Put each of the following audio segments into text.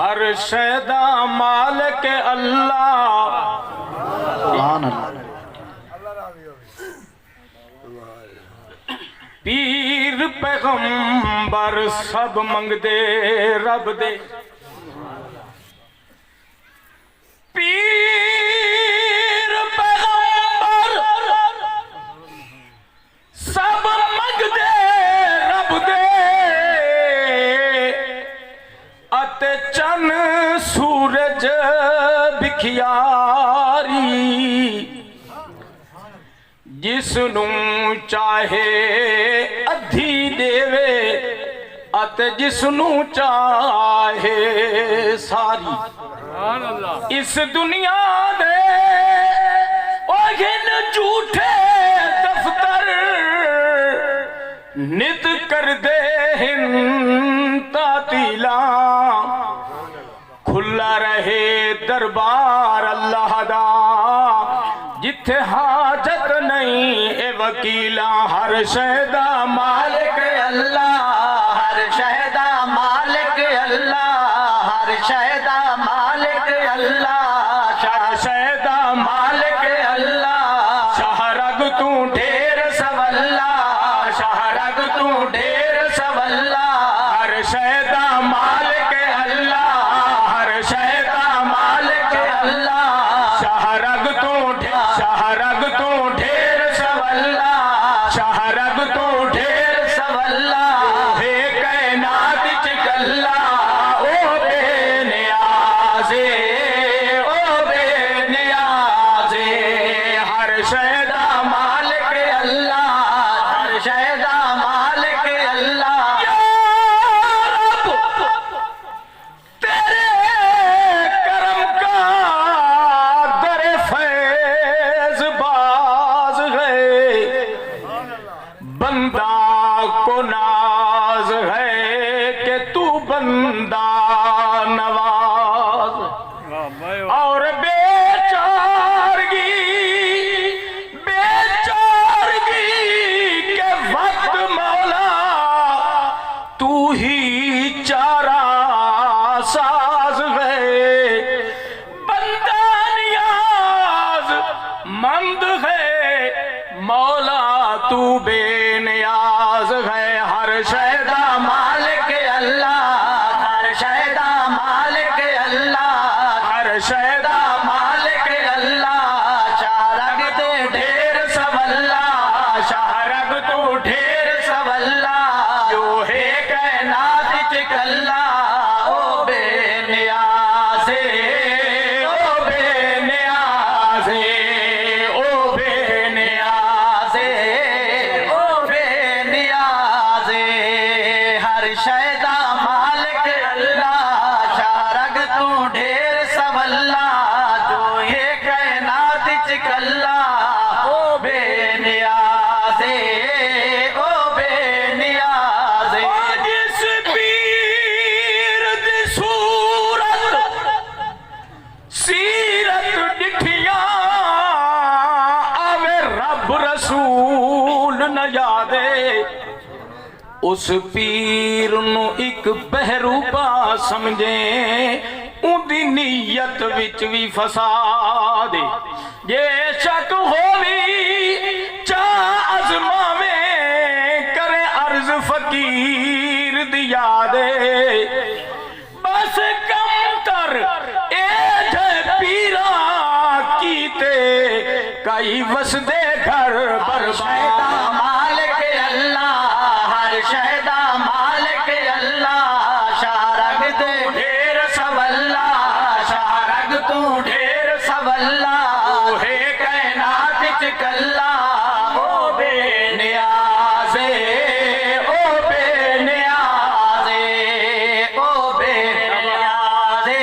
ہر شیدا مالک اللہ سبحان اللہ پیر پیغمبر سب منگ دے رب دے پیر پیغمبر سب منگ دے رب دے اتے چن سورج بکھیاری جس نوں چاہے ادھی دیوے اتے جس نوں چاہے ساری اس دنیا دے اوہن جھوٹے دفتر نت کر دے ہن تعطیلاں کھلا رہے دربار اللہ دا جتھے حاجت نہیں اے وکیلاں ہر شیدا مالک اللہ ہر شہدا مالک اللہ ہر شہدا مالک اللہ ہر شیدا مالک اللہ شہرگ تو ڈھیر سواللہ شہرگ تو ڈھیر سواللہ ہر شیدا مالک اللہ ہر شیدا مالک اللہ شہرگ تو ڈھیر سواللہ شہرگ تو ڈھیر سواللہ ہے کائنات وچ گلا او بے نیازے او بے نیازے ہر شیدا مالک اللہ ہر شہدا مالک اللہ یا رب تیرے کرم کا در فیض باز ہے بندہ کو ناز ہے کہ تو بندہ نواز اور بیچارگی کے وقت مولا تو ہی چارہ ساز ہے بندہ نیاز مند ہے مولا تو بے نیاز ہے ہر شیدا مالک اللہ ہر شہدا مالک اللہ ہر شیدا مالک اللہ شارگ تے ڈھیر سواللہ شہرگ تو ڈھیر سواللہ جو ہے کائنات وچ کلا او بے نیازے او بے نیازے او بے نیازے او بے نیازے ہر شہدا مالک اللہ شارگ تو ڈھیر سواللہ جو یہ کائنات وچ کلا او بے نیازے او بے نیازے جس پیر دی صورت سیرت ڈٹھیاں آوے رب رسول نہ یادے اس پیر نو ایک بہروبا سمجھیں اون دی نیت وچ وی فساد جے شک ہووی چاہ ازماویں کرے عرض فقیر دی یادے بس کم کر اے جے پیرا کیتے کئی وسدے گھر شہدا برباد مالک اللہ ہر شہدا مالک اللہ شارگ تے ڈھیر سواللہ شارگ تو ڈھیر سواللہ ہے کائنات وچ کلا او بے نیازے او بے نیازے او بے نیازے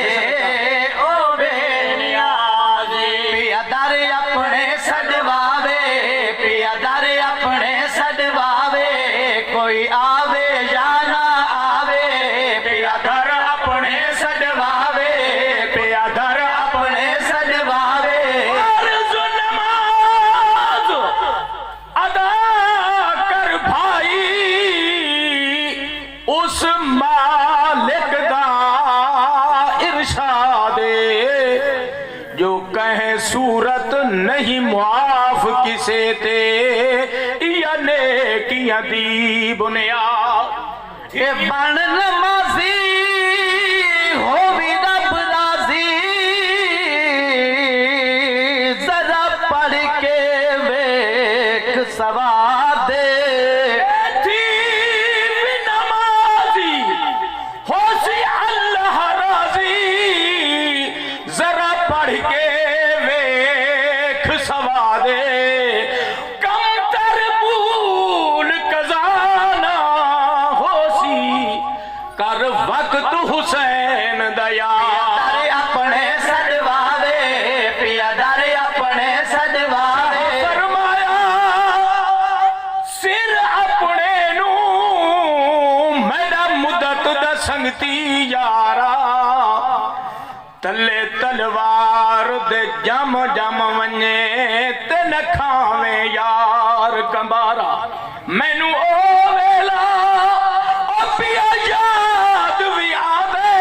او بے نیازے پیا در اپنے سجواوے پیا در اپنے صورت نہیں معاف کسے تے یا نیکیاں دی بنیاد کہ بن نمازی ہووی رب راضی ذرا پڑھ کے ویکھ ثواب دے تھی بھی نمازی ہو سی اللہ راضی ذرا پڑھ کے ویکھ ثواب دے کم تر بھول قضانا ہو سی کر وقت حسین دیا در اپنے سجواوے پیا در اپنے سجواوے فرمایا سر اپنے نو میرا مدت دا سنگتی یارا تلے تلوار دے جم جم ونجے تے نہ کھاویں یار کمبارا مینو او ویلا او پیا یاد بھی آدے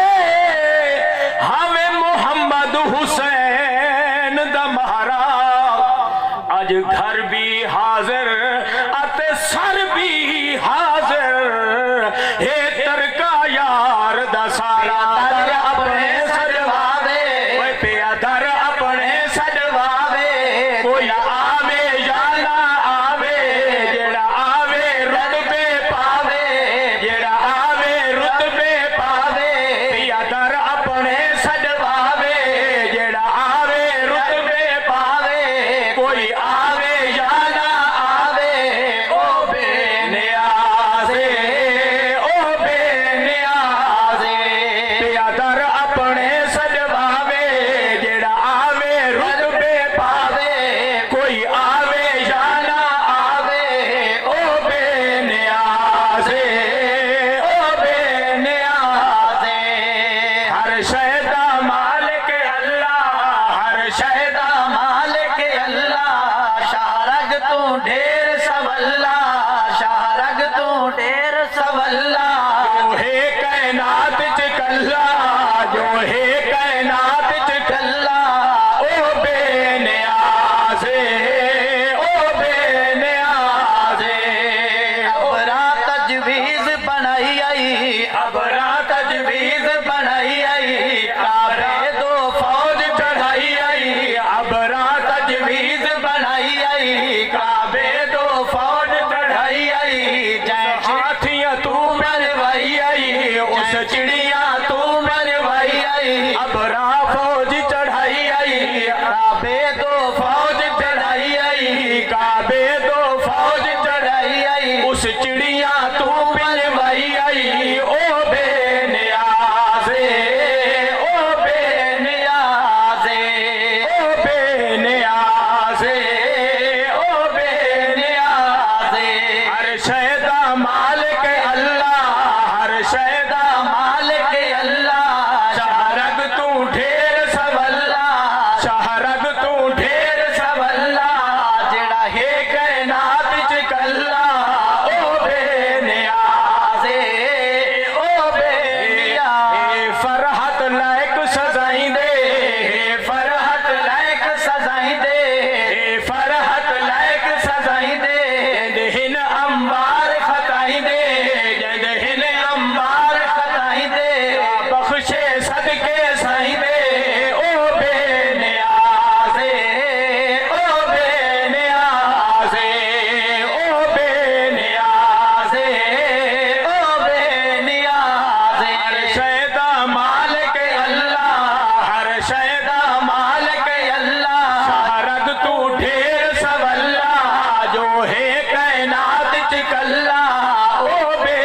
ہمیں محمد حسین دا مہارا آج گھر بھی حاضر آتے سر بھی حاضر اے ترکا یار دا سارا در اپنے سجواوے اوے پیا در اپنے سجواوے کوئی آوے یا نہ آوے جیڑا آوے رتبے پاوے جیڑا آوے رتبے پاوے پیا در اپنے سجواوے جیڑا آوے رتبے پاوے کوئی آوے یا نہ آوے او بے نیازے او بے نیازے پیا در اپنے سجواوے جیڑا آوے رتبے پاوے کوئی آوے یا نہ آوے او بے نیازے او بے نیازے ہر شے دا مالک اللہ ہر شے دا مالک اللہ شارگ تو ڈھیر سواللہ شارگ تو ڈھیر سواللہ جو ہے کائنات چکلا جو ہے کائنات چکلا او بے نیازے او بے نیازے ابرا تجویز بنائی آئی ابرا تجویز بنائی آئی کعبے دو فوج چڑھائی آئی ابرا تجویز بنائی آئی کعبے دو فوج چڑھائی آئی جیش ہاتھیاں تو مروائی آئی اس چڑیا تو مروائی آئی ابرا فوج چڑھائی آئی کعبے دو فوج چڑھائی آئی کعبے دو فوج چڑھائی آئی اس چڑیا تو مروائی آئی او بے نیازے او بے نیازے او بے نیازے او بے نیازے ہر شے دا مالک اللہ ہر شے دا مالک اللہ شہرگ تو ڈھیر سواللہ شہرگ تو ڈھیر سواللہ جڑا ہے کائنات چکلا او بے نیازے او بے نیازے فرحت لائق سزائیں دے فرحت لائق سزائیں دے فرحت لائق سزائیں دے دہن امبار خطائیں دے دہن امبار خطائیں دے بخشے صدقے سائیں دے او بے نیازے او بے نیازے او بے نیازے او بے نیازے ہر شے دا مالک اللہ ہر شے دا مالک اللہ شہرگ تو ڈھیر سواللہ جو ہے کائنات چکلا او بے